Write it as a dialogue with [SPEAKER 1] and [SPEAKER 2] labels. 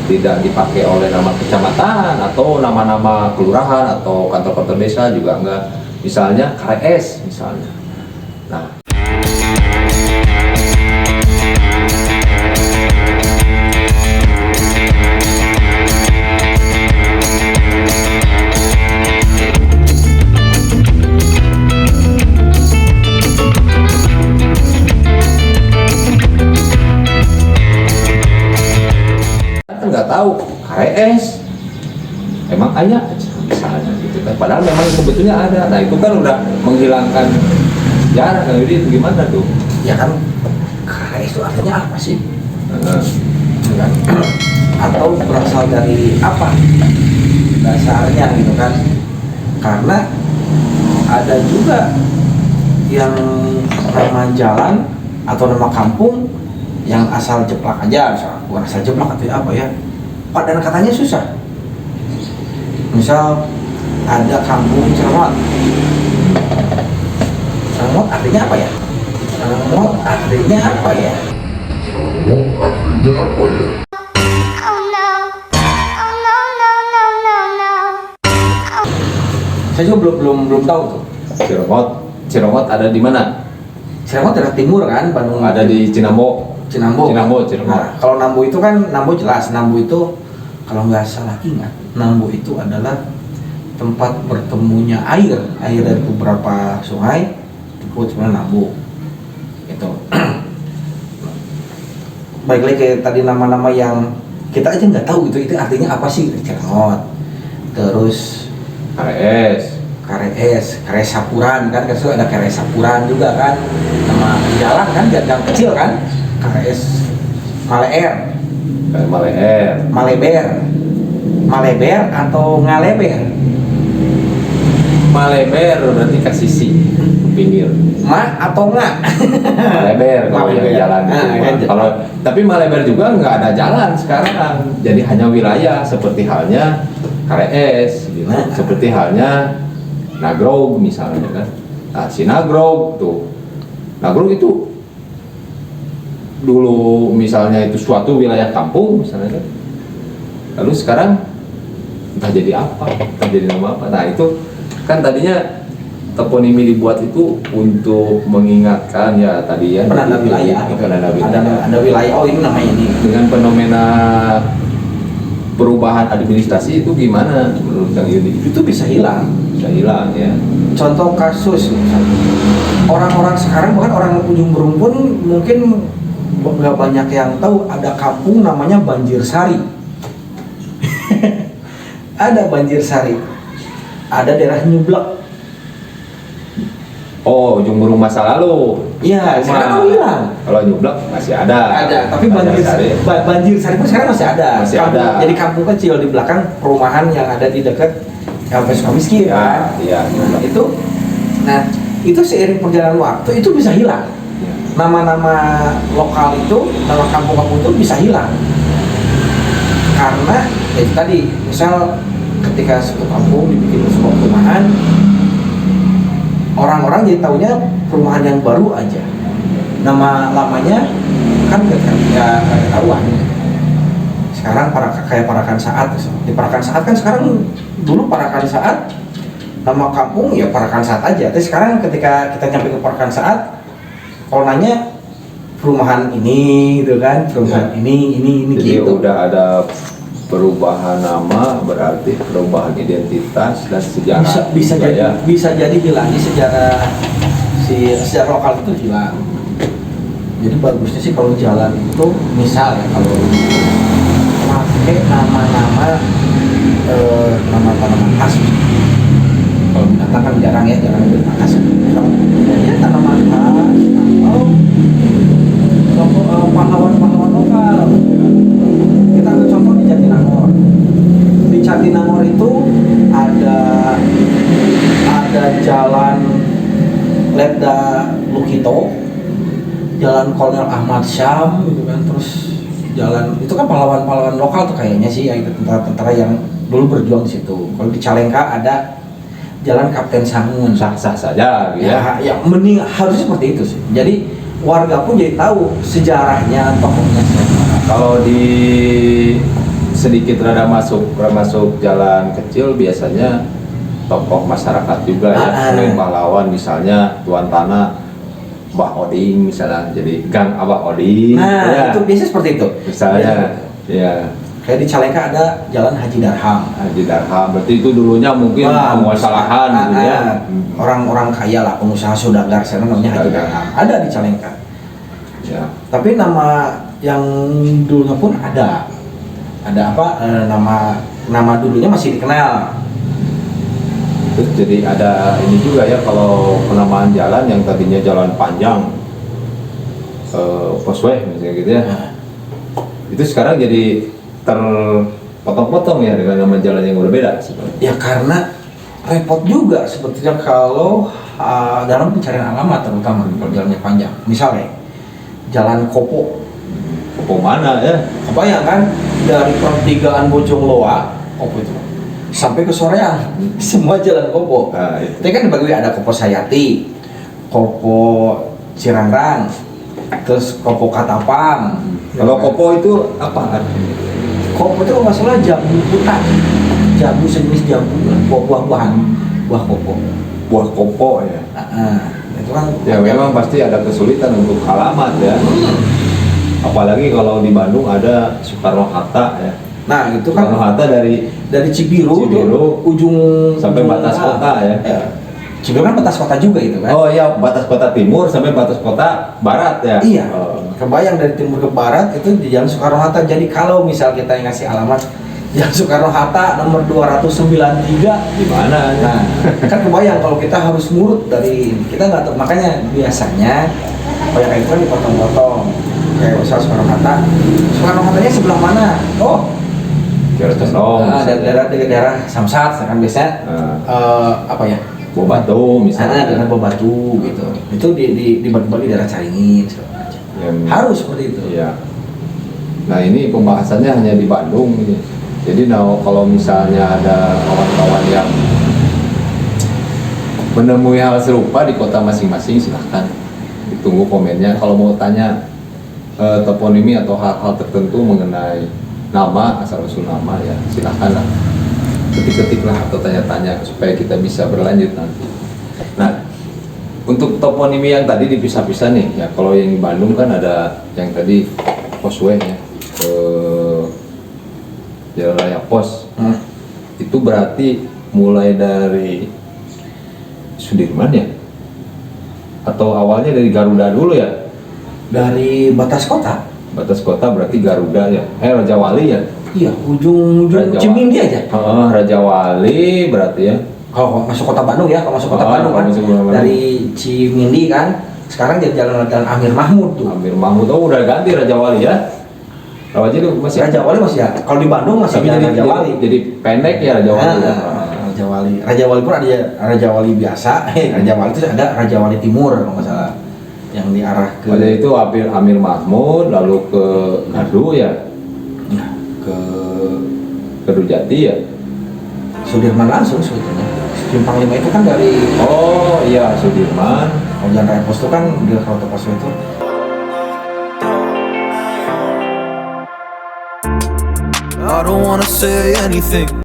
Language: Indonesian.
[SPEAKER 1] tidak dipakai oleh nama kecamatan atau nama-nama kelurahan atau kantor-kantor desa juga enggak. Misalnya KRS misalnya. Nah, nggak tahu KRS emang ada misalnya gitu kan, padahal memang sebetulnya ada. Nah itu kan udah menghilangkan sejarah. Nah jadi itu gimana tuh
[SPEAKER 2] Ya kan, KRS itu artinya apa sih?
[SPEAKER 1] Nah,
[SPEAKER 2] Kan? Atau berasal dari apa dasarnya gitu kan? Karena ada juga yang nama jalan atau nama kampung yang asal jeplak aja, bukan asal jeplak atau apa ya, padan katanya susah. Misal ada kampung Cermot. Cermot artinya apa ya? Cermot artinya apa ya?
[SPEAKER 3] Oh no. Oh no, no, no, no, no.
[SPEAKER 2] Saya juga belum tahu tuh.
[SPEAKER 1] Ciremot ada di mana?
[SPEAKER 2] Cermot daerah timur kan, Bandung.
[SPEAKER 1] Ada di Cinambo.
[SPEAKER 2] Cinambo.
[SPEAKER 1] Ciremot.
[SPEAKER 2] Nah, kalau Nambo itu kan, Nambo jelas. Nambo itu kalau nggak salah ingat, Nambo itu adalah tempat bertemunya air dari beberapa sungai. Itu sebenarnya Nambo. Itu. Baik lagi kayak tadi nama-nama yang kita aja nggak tahu itu artinya apa sih. Cermot. Terus KRS Sapuran kan, kan ada KRS Sapuran juga kan, nama jalan kan, gang kecil kan, KRS Maleber atau Ngaleber.
[SPEAKER 1] Maleber berarti ke sisi pinggir.
[SPEAKER 2] Atau nggak?
[SPEAKER 1] Maleber kalau yang
[SPEAKER 2] Maleber.
[SPEAKER 1] jalan itu.
[SPEAKER 2] Kan.
[SPEAKER 1] Kalau tapi Maleber juga nggak ada jalan sekarang. Jadi hanya wilayah seperti halnya KRS gitu.
[SPEAKER 2] Nah.
[SPEAKER 1] Seperti halnya Nagrog misalnya kan. Nah, si Nagrog tuh. Nagrog itu dulu misalnya itu suatu wilayah kampung misalnya kan. Lalu sekarang entah jadi apa, entah jadi nama apa. Nah, itu kan tadinya toponimi dibuat itu untuk mengingatkan ya tadi ya
[SPEAKER 2] Penanda wilayah.
[SPEAKER 1] penanda wilayah.
[SPEAKER 2] Ada wilayah, oh ini namanya ini.
[SPEAKER 1] Dengan fenomena perubahan administrasi itu gimana menurut Kang Yudi?
[SPEAKER 2] Itu bisa hilang.
[SPEAKER 1] Bisa hilang ya.
[SPEAKER 2] Contoh kasus misalnya, orang-orang sekarang bahkan orang ujung Berung pun mungkin nggak banyak yang tahu ada kampung namanya Banjirsari. Ada Banjirsari, ada daerah Nyublak.
[SPEAKER 1] Oh, ujung Berung masa lalu.
[SPEAKER 2] Iya, sekarang hilang.
[SPEAKER 1] Kalau Nyublak masih ada.
[SPEAKER 2] Ada, tapi Banjirsari pun sekarang masih ada.
[SPEAKER 1] Masih
[SPEAKER 2] Kampung,
[SPEAKER 1] ada.
[SPEAKER 2] jadi kampung kecil di belakang perumahan yang ada di dekat LP Sukamiskin.
[SPEAKER 1] Ya, iya.
[SPEAKER 2] Nah, itu seiring perjalanan waktu itu bisa hilang.
[SPEAKER 1] Ya.
[SPEAKER 2] Nama-nama lokal itu, nama kampung-kampung itu bisa hilang. Karena itu tadi, misal ketika suatu kampung dibikin sebuah perumahan, orang-orang jadi taunya perumahan yang baru aja. Nama lamanya kan nggak ketahuan. Sekarang kayak Parakan Saat, di Parakan Saat kan sekarang, dulu Parakan Saat nama kampung ya Parakan Saat aja. Tapi sekarang ketika kita nyampe ke Parakan Saat, kalau nanya perumahan ini gitu kan, perumahan ini
[SPEAKER 1] Jadi
[SPEAKER 2] gitu.
[SPEAKER 1] udah ada perubahan nama, berarti perubahan identitas dan sejarah.
[SPEAKER 2] Bisa jadi hilang di sejarah lokal itu hilang. Jadi bagusnya sih kalau jalan itu misal ya, kalau pakai nama tanaman khas. Kalau binatang kan jarang binatang khas. Ya tanaman khas atau pahlawan-pahlawan lokal. Kita ambil contoh di Jatinangor. Di Jatinangor itu ada jalan Letda Lukito, jalan Kolonel Ahmad Syam gitu kan, terus jalan itu kan pahlawan-pahlawan lokal tuh kayaknya sih, yang tentara-tentara yang dulu berjuang di situ. Kalau di Calengka ada jalan Kapten Sangun.
[SPEAKER 1] Sah-sah saja gitu ya.
[SPEAKER 2] Ya mending harus seperti itu sih. Jadi warga pun jadi tahu sejarahnya, tokohnya siapa.
[SPEAKER 1] Kalau di sedikit rada masuk jalan kecil biasanya tokoh masyarakat juga ya, selain pahlawan misalnya tuan tanah Mbah Oding misalnya, jadi Gang Abah Oding.
[SPEAKER 2] Nah,
[SPEAKER 1] ya.
[SPEAKER 2] itu biasanya seperti itu.
[SPEAKER 1] Misalnya, ya.
[SPEAKER 2] Kayak di Calengka ada Jalan Haji Darham.
[SPEAKER 1] Haji Darham, berarti itu dulunya mungkin penguasa lahan gitu ya.
[SPEAKER 2] Orang-orang kaya lah, pengusaha saudagar, sana namanya Haji Darham. Ada di Calengka.
[SPEAKER 1] Ya.
[SPEAKER 2] Tapi nama yang dulunya pun ada. Ada apa? Nama dulunya masih dikenal.
[SPEAKER 1] Terus jadi ada ini juga ya, kalau penamaan jalan yang tadinya jalan panjang, Posway misalnya gitu ya. Itu sekarang jadi terpotong-potong ya dengan nama jalan yang berbeda sebenarnya.
[SPEAKER 2] Ya karena repot juga sebetulnya kalau dalam pencarian alamat, terutama kalau jalannya panjang. Misalnya Jalan Kopo.
[SPEAKER 1] Kopo mana ya?
[SPEAKER 2] Kebayang kan, dari pertigaan Bojongloa, Kopo itu sampai ke Soreang, semua jalan Kopo.
[SPEAKER 1] Nah, itu.
[SPEAKER 2] Tapi kan dibagi ada Kopo Sayati, Kopo Cirangrang, terus Kopo Katapang.
[SPEAKER 1] Kalau Kopo itu apa artinya?
[SPEAKER 2] Kopo itu kalau nggak salah jambu hutan, jambu sejenis jambu, buah-buahan, buah kopo.
[SPEAKER 1] Buah Kopo ya.
[SPEAKER 2] Itu kan
[SPEAKER 1] Ya memang pasti ada kesulitan untuk alamat ya. Apalagi kalau di Bandung ada Soekarno Hatta ya.
[SPEAKER 2] Nah itu kan
[SPEAKER 1] Soekarno Hatta dari
[SPEAKER 2] Cibiru,
[SPEAKER 1] Cibiru
[SPEAKER 2] tuh, ujung
[SPEAKER 1] sampai batas kota ya.
[SPEAKER 2] Cibiru kan batas kota juga itu kan.
[SPEAKER 1] Oh iya, batas kota timur sampai batas kota barat ya.
[SPEAKER 2] Iya.
[SPEAKER 1] Oh.
[SPEAKER 2] Kebayang dari timur ke barat itu di Jalan Soekarno Hatta. Jadi kalau misal kita yang ngasih alamat Jalan Soekarno Hatta nomor 293
[SPEAKER 1] Di mana?
[SPEAKER 2] Nah, kan kebayang kalau kita harus ngurut dari kita nggak tahu, makanya biasanya banyak itu kan dipotong-potong. Kayak misal Soekarno Hattanya sebelah mana? Oh,
[SPEAKER 1] Daerah Condong.
[SPEAKER 2] daerah Samsat, kan biasanya apa ya?
[SPEAKER 1] Bobatu misalnya.
[SPEAKER 2] Daerah Bobatu gitu. Itu dibagi-bagi daerah Caringin segala macam. Harus seperti itu.
[SPEAKER 1] Iya. Nah ini pembahasannya hanya di Bandung ini. Jadi kalau misalnya ada kawan-kawan yang menemui hal serupa di kota masing-masing, silahkan ditunggu komennya. Kalau mau tanya toponimi atau hal-hal tertentu mengenai nama, asal-usul nama ya silahkan lah, ketik-ketik lah atau tanya-tanya supaya kita bisa berlanjut nanti. Nah untuk toponimi yang tadi dipisah-pisah nih ya, kalau yang di Bandung kan ada yang tadi Posway ya, Jalan Raya Pos. Itu berarti mulai dari Sudirman ya? Atau awalnya dari Garuda dulu ya?
[SPEAKER 2] Dari batas kota.
[SPEAKER 1] Batas kota berarti Garuda ya? Raja Wali ya?
[SPEAKER 2] Iya, ujung
[SPEAKER 1] Raja
[SPEAKER 2] Cimindi aja.
[SPEAKER 1] Raja Wali berarti ya?
[SPEAKER 2] Kalau masuk kota Bandung ya, kalau masuk kota Bandung kan
[SPEAKER 1] masuk kota Bandung.
[SPEAKER 2] dari Cimindi kan, sekarang jadi jalan Amir Mahmud tuh.
[SPEAKER 1] Amir Mahmud, udah ganti Raja Wali ya?
[SPEAKER 2] Raja Wali masih ya. Kalau di Bandung masih
[SPEAKER 1] tapi
[SPEAKER 2] Raja Wali.
[SPEAKER 1] jadi pendek ya Raja Wali ya?
[SPEAKER 2] Raja Wali. Raja Wali pun ada Raja Wali biasa. Raja Wali itu ada Raja Wali Timur kalau nggak salah. Yang diarah ke.
[SPEAKER 1] Pada itu Amir Mahmud, lalu ke Gadu ya?
[SPEAKER 2] Nah, ke
[SPEAKER 1] Kedujati ya?
[SPEAKER 2] Sudirman langsung sebetulnya. Simpang 5 itu kan dari
[SPEAKER 1] Oh iya, Sudirman.
[SPEAKER 2] kalau Jalan Raya Pos itu kan di Rute Pos itu.
[SPEAKER 4] I don't wanna say anything.